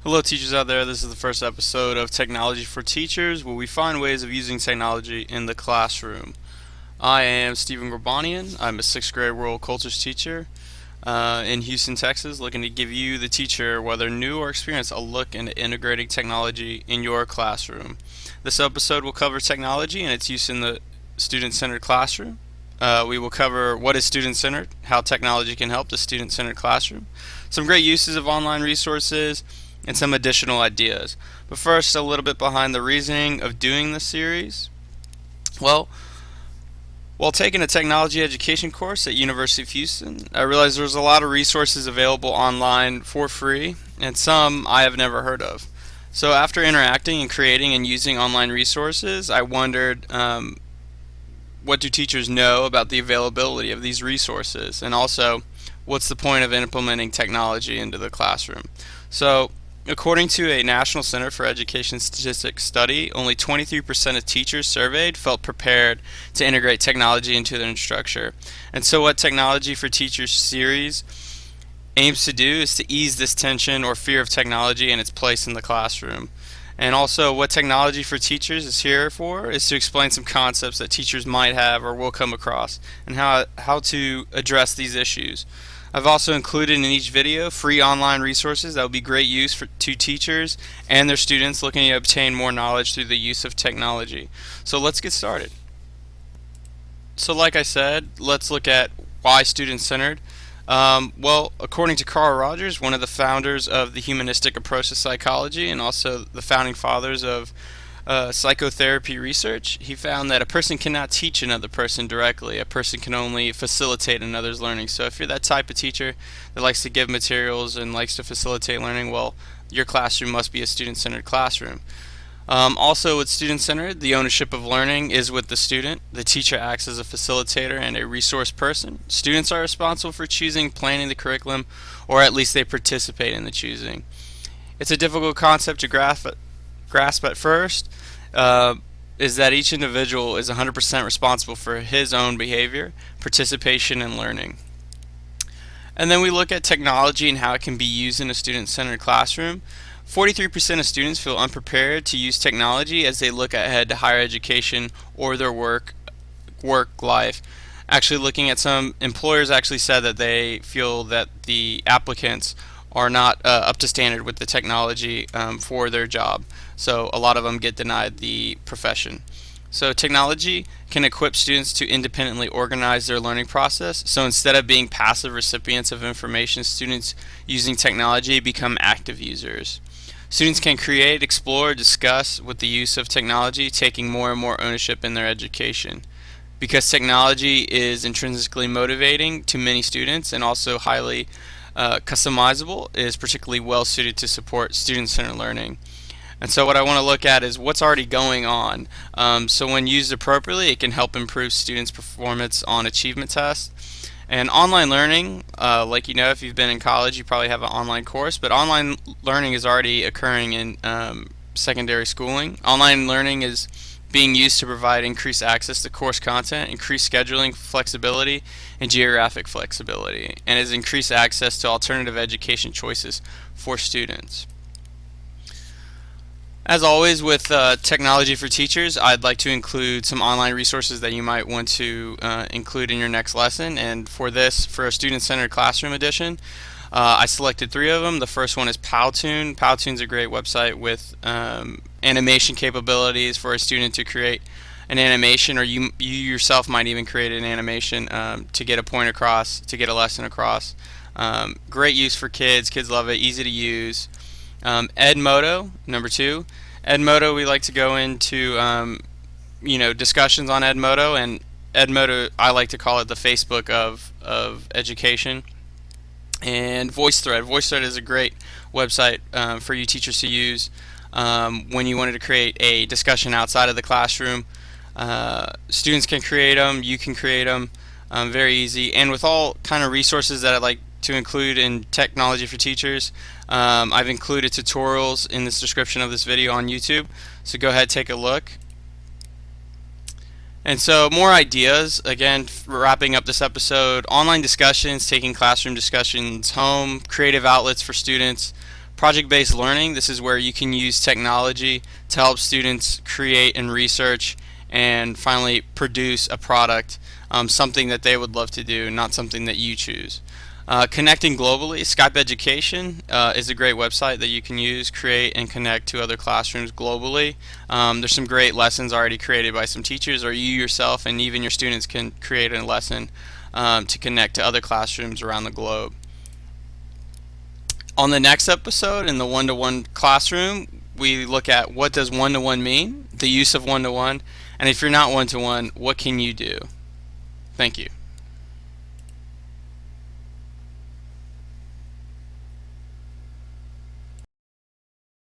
Hello, teachers out there. This is the first episode of Technology for Teachers, where we find ways of using technology in the classroom. I am Stephen Gorbanian. I'm a sixth grade world cultures teacher in Houston, Texas, looking to give you, the teacher, whether new or experienced, a look into integrating technology in your classroom. This episode will cover technology and its use in the student-centered classroom. We will cover what is student-centered, how technology can help the student-centered classroom, some great uses of online resources, and some additional ideas. But first, a little bit behind the reasoning of doing this series. Well, while taking a technology education course at University of Houston, I realized there was a lot of resources available online for free, and some I have never heard of. So after interacting and creating and using online resources, I wondered, what do teachers know about the availability of these resources, and also what's the point of implementing technology into the classroom. So according to a National Center for Education Statistics study, only 23% of teachers surveyed felt prepared to integrate technology into their instruction. And so what Technology for Teachers series aims to do is to ease this tension or fear of technology and its place in the classroom. And also, what Technology for Teachers is here for is to explain some concepts that teachers might have or will come across, and how to address these issues. I've also included in each video free online resources that will be great use to teachers and their students looking to obtain more knowledge through the use of technology. So let's get started. So like I said, let's look at why student-centered. Well, according to Carl Rogers, one of the founders of the humanistic approach to psychology and also the founding fathers of psychotherapy research, he found that a person cannot teach another person directly. A person can only facilitate another's learning. So if you're that type of teacher that likes to give materials and likes to facilitate learning, well, your classroom must be a student-centered classroom. Also, with student-centered, the ownership of learning is with the student. The teacher acts as a facilitator and a resource person. Students are responsible for choosing, planning the curriculum, or at least they participate in the choosing. It's a difficult concept to grasp at first, is that each individual is 100% responsible for his own behavior, participation, and learning. And then we look at technology and how it can be used in a student-centered classroom. 43% of students feel unprepared to use technology as they look ahead to higher education or their work life. Actually, looking at some employers actually said that they feel that the applicants are not up to standard with the technology for their job. So a lot of them get denied the profession. So technology can equip students to independently organize their learning process. So instead of being passive recipients of information, students using technology become active users. Students can create, explore, discuss with the use of technology, taking more and more ownership in their education. Because technology is intrinsically motivating to many students and also highly customizable, it is particularly well suited to support student-centered learning. And so what I want to look at is what's already going on. So when used appropriately, it can help improve students' performance on achievement tests. And online learning, like if you've been in college, you probably have an online course, but online learning is already occurring in secondary schooling. Online learning is being used to provide increased access to course content, increased scheduling flexibility, and geographic flexibility, and has increased access to alternative education choices for students. As always with Technology for Teachers, I'd like to include some online resources that you might want to include in your next lesson. And for a student-centered classroom edition, I selected 3 of them. The first one is Powtoon. Powtoon's a great website with animation capabilities for a student to create an animation, or you yourself might even create an animation to get a point across, to get a lesson across. Great use for kids. Kids love it. Easy to use. Edmodo, number 2. Edmodo, we like to go into discussions on Edmodo, and Edmodo, I like to call it the Facebook of education. And VoiceThread. VoiceThread is a great website for you teachers to use when you wanted to create a discussion outside of the classroom. Students can create them, you can create them, very easy. And with all kind of resources that I'd like to include in Technology for Teachers, I've included tutorials in this description of this video on YouTube, so go ahead, take a look. And so more ideas, again, wrapping up this episode: online discussions, taking classroom discussions home, creative outlets for students, Project-based learning, this is where you can use technology to help students create and research and finally produce a product, something that they would love to do, not something that you choose. Connecting globally, Skype Education is a great website that you can use, create, and connect to other classrooms globally. There's some great lessons already created by some teachers, or you yourself and even your students can create a lesson to connect to other classrooms around the globe. On the next episode, in the one-to-one classroom, we look at what does one-to-one mean, the use of one-to-one, and if you're not one-to-one, what can you do? Thank you.